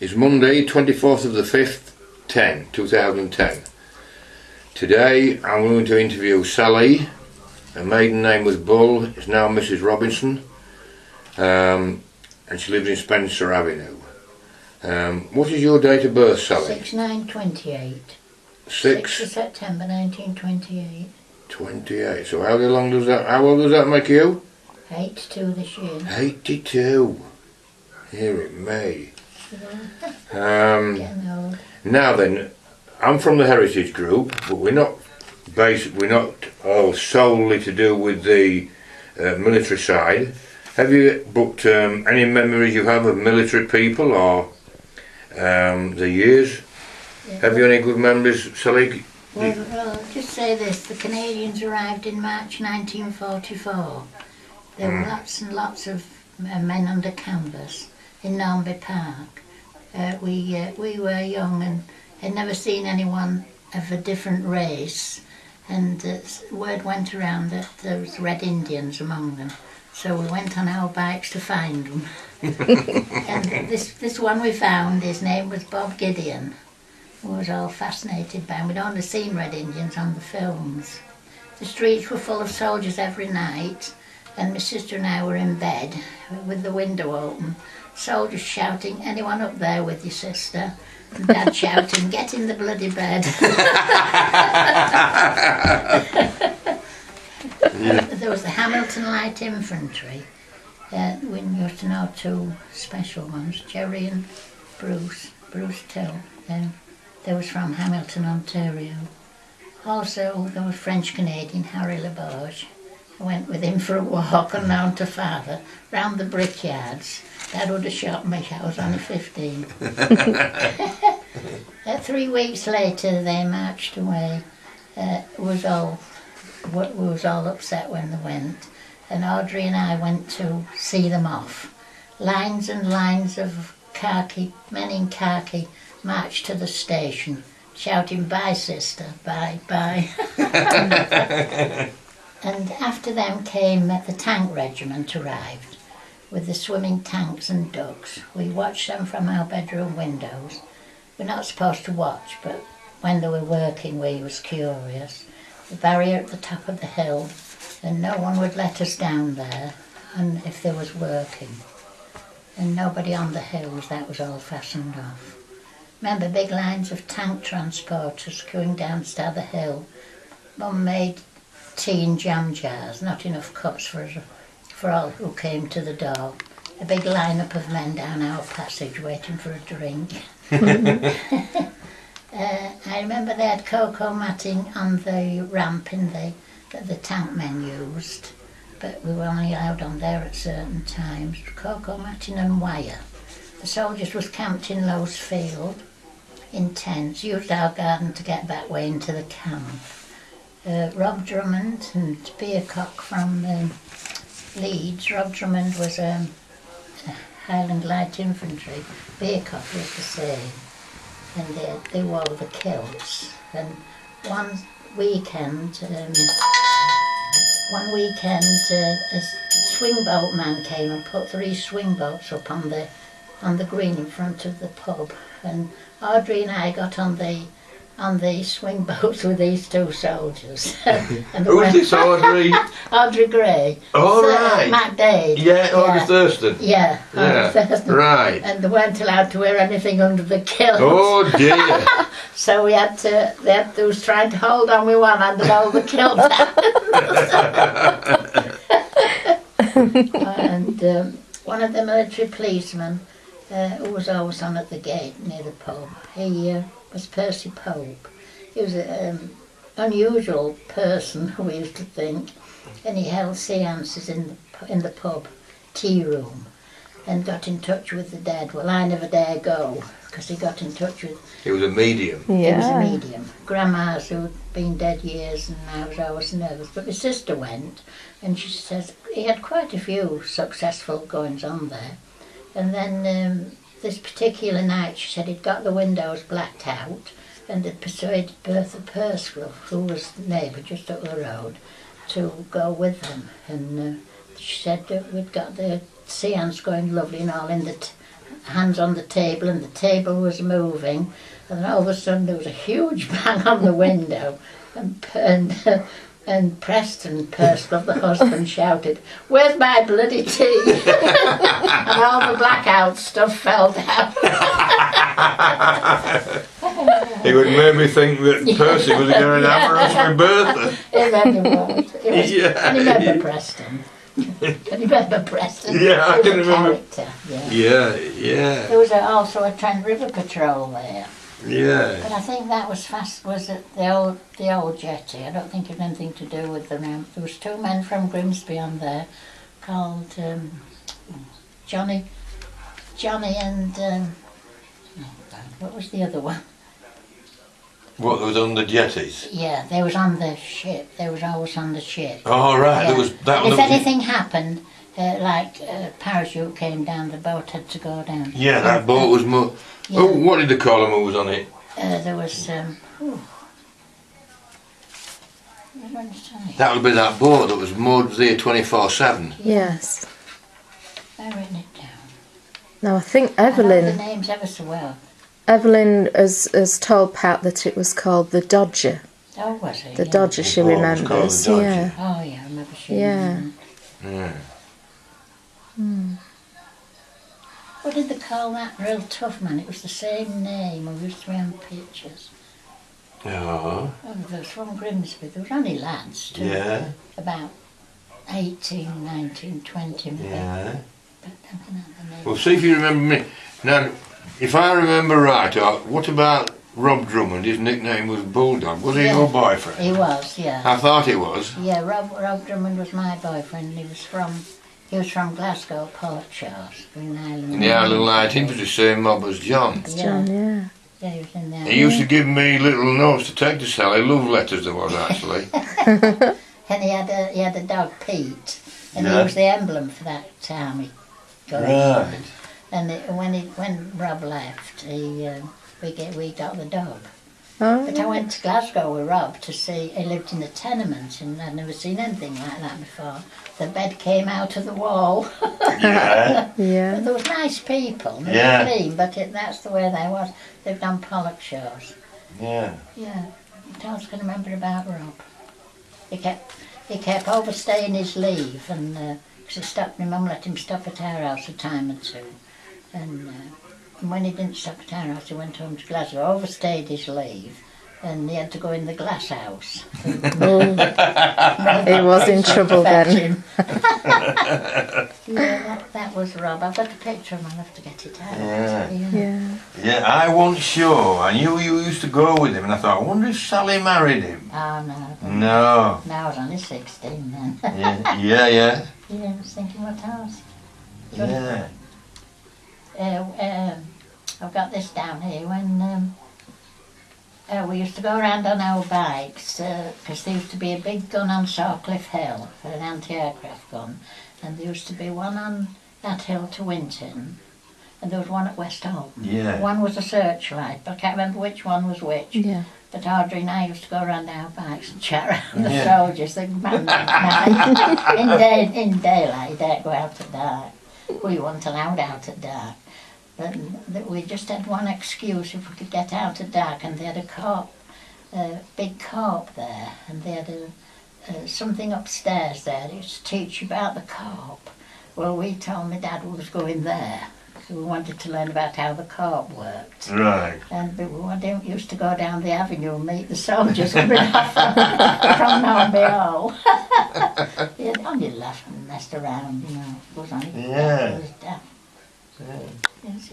It's Monday, 24th of the 5th, 2010. Today I'm going to interview Sally. Her maiden name was Bull, it's now Mrs. Robinson, and she lives in Spencer Avenue. What is your date of birth, Sally? 6/9/28. 6th of September 1928. 28. So how old does that make you? 82 this year. 82. Here it may. Getting old. Now then, I'm from the Heritage Group, but we're not all solely to do with the military side. Have you booked any memories you have of military people or the years? Yeah. Have you any good memories, Sally? Well, I'll just say this, the Canadians arrived in March 1944. There were lots and lots of men under canvas in Nornby Park. We were young and had never seen anyone of a different race, and word went around that there was Red Indians among them. So we went on our bikes to find them. And this one we found, his name was Bob Gideon. We was all fascinated by him. We'd only seen Red Indians on the films. The streets were full of soldiers every night, and my sister and I were in bed with the window open. Soldiers shouting, "Anyone up there with your sister?" And Dad shouting, "Get in the bloody bed." There was the Hamilton Light Infantry. We used to know two special ones, Jerry and Bruce Till. They was from Hamilton, Ontario. Also, there was French-Canadian Harry Laborge. I went with him for a walk unknown to father, round the brickyards. Dad would have shot me, I was only 15. 3 weeks later they marched away. We was all upset when they went, and Audrey and I went to see them off. Lines and lines of men in khaki marched to the station, shouting, "Bye, sister, bye, bye." And after them came the tank regiment arrived, with the swimming tanks and ducks. We watched them from our bedroom windows. We're not supposed to watch, but when they were working we was curious. The barrier at the top of the hill, and no one would let us down there, and if they was working. And nobody on the hills, that was all fastened off. Remember big lines of tank transporters going down the hill. Mum made tea in jam jars, not enough cups for all who came to the door. A big line-up of men down our passage waiting for a drink. I remember they had cocoa matting on the ramp that the tank men used, but we were only allowed on there at certain times. Cocoa matting and wire. The soldiers was camped in Lowe's Field in tents, used our garden to get back way into the camp. Rob Drummond and Beercock from Leeds. Rob Drummond was Highland Light Infantry. Beercock was the same. And they wore the kilts. And one weekend, a swingboat man came and put 3 swingboats up on the green in front of the pub. And Audrey and I got on the swing boats with these 2 soldiers. And who's this Audrey? Audrey Gray. Oh, right. Matt Dade. Yeah, Audrey Thurston. Yeah, Thurston. Right. And they weren't allowed to wear anything under the kilt. Oh dear. So they was trying to hold on with one hand and hold the kilt down. And one of the military policemen, who was always on at the gate near the pub, he was Percy Pope. He was an unusual person, we used to think, and he held seances in the pub tea room and got in touch with the dead. Well, I never dare go because he got in touch with... He was a medium. Yeah. He was a medium. Grandma's who'd been dead years and I was always nervous. But my sister went and she says he had quite a few successful goings on there. And then this particular night, she said he'd got the windows blacked out and had persuaded Bertha Purscliffe, who was the neighbour just up the road, to go with them. And she said that we'd got the seance going lovely and all in hands on the table, and the table was moving, and then all of a sudden there was a huge bang on the window, and Preston Percival, the husband, shouted, "Where's my bloody tea?" And all the blackout stuff fell down. It would make me think that Percy was going to have us for Bertha. It really was. Yeah. Can you remember Preston? Can you remember Preston? Yeah, I He was can a remember. character, yeah. Yeah. There was also a Trent River patrol there. Yeah. But I think that was at the old jetty. I don't think it had anything to do with the ramp. There was two men from Grimsby on there called Johnny and what was the other one? What, there was on the jetties? Yeah, they was on the ship. They was always on the ship. Oh, right, Yeah. there was that And one. if anything happened, parachute came down, the boat had to go down. Yeah, that boat was more. Yeah. Oh, what did they call him who was on it? There was what was I saying? That would be that boat that was moored there 24/7. Yes. I've written it down. Now I think I know the Evelyn names ever so well. has told Pat that it was called the Dodger. Oh, was it? The Yeah. Dodger, she The boat was called the remembers. Dodger. Yeah. Oh, yeah, I remember she. Yeah. Yeah. What did they call that real tough man? It was the same name. We used to be on pictures. Oh. Oh, they was from Grimsby. There was only lads, too. Yeah. About 18, 19, 20 maybe. Yeah. But I don't know the name. Well, see if you remember me. Now, if I remember right, what about Rob Drummond? His nickname was Bulldog. Was he Yeah. your boyfriend? He was, yeah. I thought he was. Yeah, Rob Drummond was my boyfriend. He was from Glasgow, Port Shores, in Ireland. In the Island Light Infantry, same mob as John. Yeah, John, yeah. yeah, he was in there. He used to give me little notes to take to Sally, love letters there was actually. And he had a dog, Pete, and he Yeah. was the emblem for that army. Right. And when Rob left, we got the dog. Oh, But I went to Glasgow with Rob to see. He lived in a tenement, and I'd never seen anything like that before. The bed came out of the wall. Yeah. yeah. But there was nice people. They Yeah. were clean, but that's the way they was. Lived on Pollock Shores. Yeah. Yeah. What else can I remember about Rob? He kept overstaying his leave, and cause my mum let him stop at our house a time or two, and when he didn't stop at our house, he went home to Glasgow, overstayed his leave, and he had to go in the glass house. He was in trouble Fetch then. him. Yeah, that was Rob. I've got a picture of him. I'll have to get it out. Yeah. Yeah. Yeah, I wasn't sure. I knew you used to go with him, and I thought, I wonder if Sally married him. Oh no. No. No, I was only 16 then. Yeah. Yeah, I was thinking what else. Yeah. I've got this down here when we used to go around on our bikes because there used to be a big gun on Sawcliffe Hill, an anti-aircraft gun, and there used to be one on that hill to Winton, and there was one at West Holm. Yeah. One was a searchlight, but I can't remember which one was which. Yeah. But Audrey and I used to go around our bikes and chat around the Yeah. soldiers. They manned at night. In daylight, you don't go out at dark. We weren't allowed out at dark. But we just had one excuse if we could get out at dark, and they had a big corp there, and they had something upstairs there. They used to teach you about the corp. Well, we told my dad we was going there. So we wanted to learn about how the corp worked. Right. And we used to go down the avenue and meet the soldiers coming off from Norby Hall. Yeah, they only laughed and messed around, you know. It was only, Yeah. it was daft. Yeah. Yes,